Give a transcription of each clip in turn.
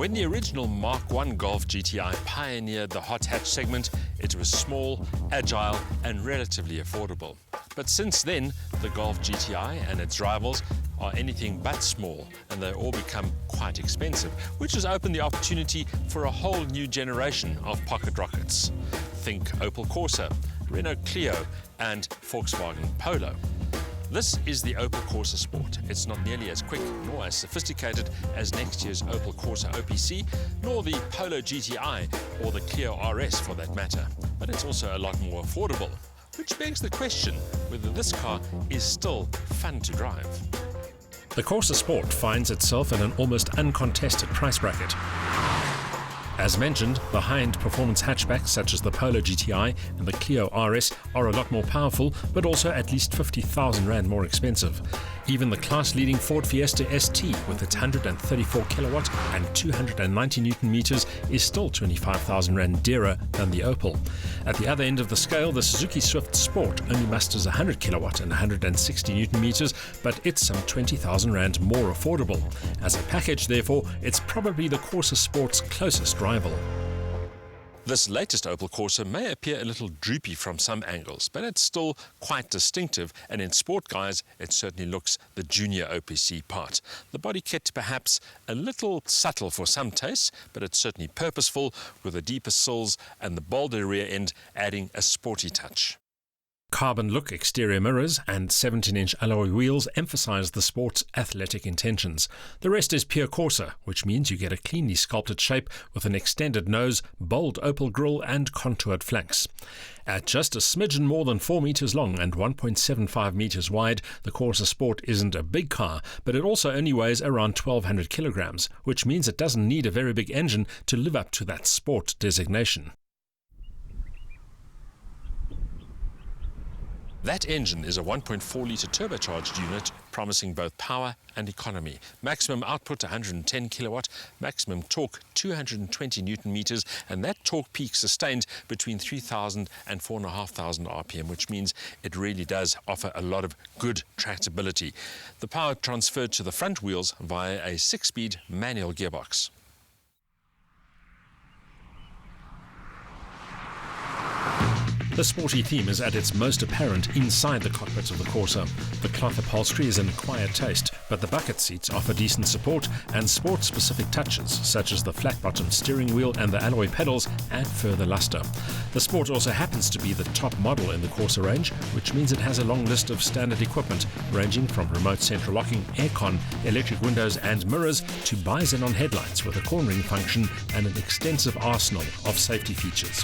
When the original Mark I Golf GTI pioneered the hot hatch segment, it was small, agile and relatively affordable. But since then, the Golf GTI and its rivals are anything but small, and they all become quite expensive, which has opened the opportunity for a whole new generation of pocket rockets. Think Opel Corsa, Renault Clio and Volkswagen Polo. This is the Opel Corsa Sport. It's not nearly as quick nor as sophisticated as next year's Opel Corsa OPC, nor the Polo GTI or the Clio RS for that matter. But it's also a lot more affordable, which begs the question whether this car is still fun to drive. The Corsa Sport finds itself in an almost uncontested price bracket. As mentioned, the high-end performance hatchbacks such as the Polo GTI and the Clio RS are a lot more powerful, but also at least 50,000 Rand more expensive. Even the class-leading Ford Fiesta ST with its 134 kilowatt and 290 Newton meters is still 25,000 Rand dearer than the Opel. At the other end of the scale, the Suzuki Swift Sport only musters 100 kilowatt and 160 Newton meters, but it's some 20,000 Rand more affordable. As a package, therefore, it's probably the Corsa Sport's closest rival. This latest Opel Corsa may appear a little droopy from some angles, but it's still quite distinctive, and in sport guise it certainly looks the junior OPC part. The body kit perhaps a little subtle for some tastes, but it's certainly purposeful, with the deeper sills and the bolder rear end adding a sporty touch. Carbon look exterior mirrors and 17-inch alloy wheels emphasize the sport's athletic intentions. The rest is pure Corsa, which means you get a cleanly sculpted shape with an extended nose, bold Opel grille and contoured flanks. At just a smidgen more than 4 meters long and 1.75 meters wide, the Corsa Sport isn't a big car, but it also only weighs around 1,200 kilograms, which means it doesn't need a very big engine to live up to that sport designation. That engine is a 1.4-litre turbocharged unit promising both power and economy. Maximum output 110 kilowatt, maximum torque 220 Newton meters, and that torque peak sustained between 3,000 and 4,500 RPM, which means it really does offer a lot of good tractability. The power transferred to the front wheels via a 6-speed manual gearbox. The sporty theme is at its most apparent inside the cockpit of the Corsa. The cloth upholstery is an acquired taste, but the bucket seats offer decent support, and sport-specific touches, such as the flat-bottom steering wheel and the alloy pedals, add further luster. The Sport also happens to be the top model in the Corsa range, which means it has a long list of standard equipment, ranging from remote central locking, aircon, electric windows and mirrors, to bi-xenon headlights with a cornering function and an extensive arsenal of safety features.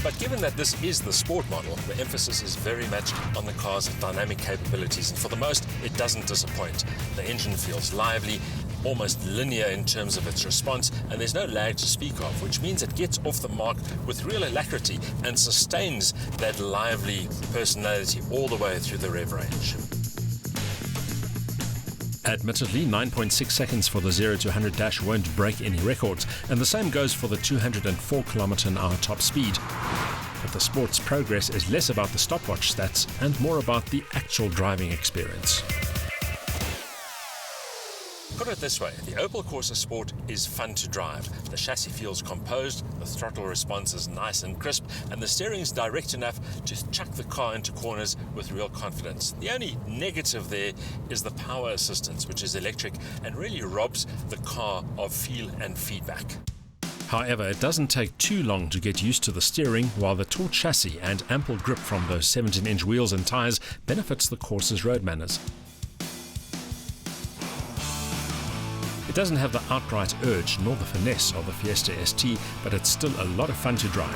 But given that this is the sport model, the emphasis is very much on the car's dynamic capabilities, and for the most, it doesn't disappoint. The engine feels lively, almost linear in terms of its response, and there's no lag to speak of, which means it gets off the mark with real alacrity and sustains that lively personality all the way through the rev range. Admittedly, 9.6 seconds for the 0 to 100 dash won't break any records, and the same goes for the 204 km/h top speed. But the Sport's progress is less about the stopwatch stats and more about the actual driving experience. Put it this way, the Opel Corsa Sport is fun to drive. The chassis feels composed, the throttle response is nice and crisp, and the steering is direct enough to chuck the car into corners with real confidence. The only negative there is the power assistance, which is electric and really robs the car of feel and feedback. However, it doesn't take too long to get used to the steering, while the taut chassis and ample grip from those 17-inch wheels and tyres benefits the Corsa's road manners. It doesn't have the outright urge nor the finesse of the Fiesta ST, but it's still a lot of fun to drive.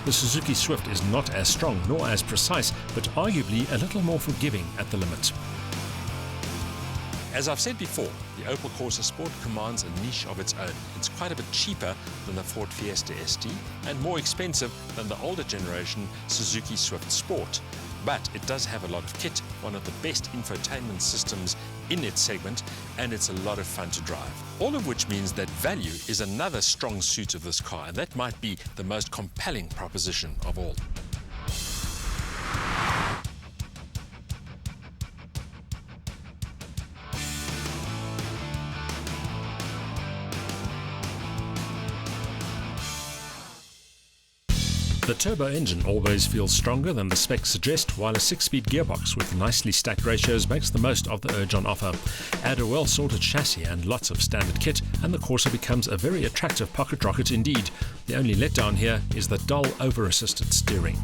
The Suzuki Swift is not as strong nor as precise, but arguably a little more forgiving at the limit. As I've said before, the Opel Corsa Sport commands a niche of its own. It's quite a bit cheaper than the Ford Fiesta ST and more expensive than the older generation Suzuki Swift Sport. But it does have a lot of kit, one of the best infotainment systems in its segment, and it's a lot of fun to drive. All of which means that value is another strong suit of this car, and that might be the most compelling proposition of all. The turbo engine always feels stronger than the specs suggest, while a 6-speed gearbox with nicely stacked ratios makes the most of the urge on offer. Add a well-sorted chassis and lots of standard kit, and the Corsa becomes a very attractive pocket rocket indeed. The only letdown here is the dull over-assisted steering.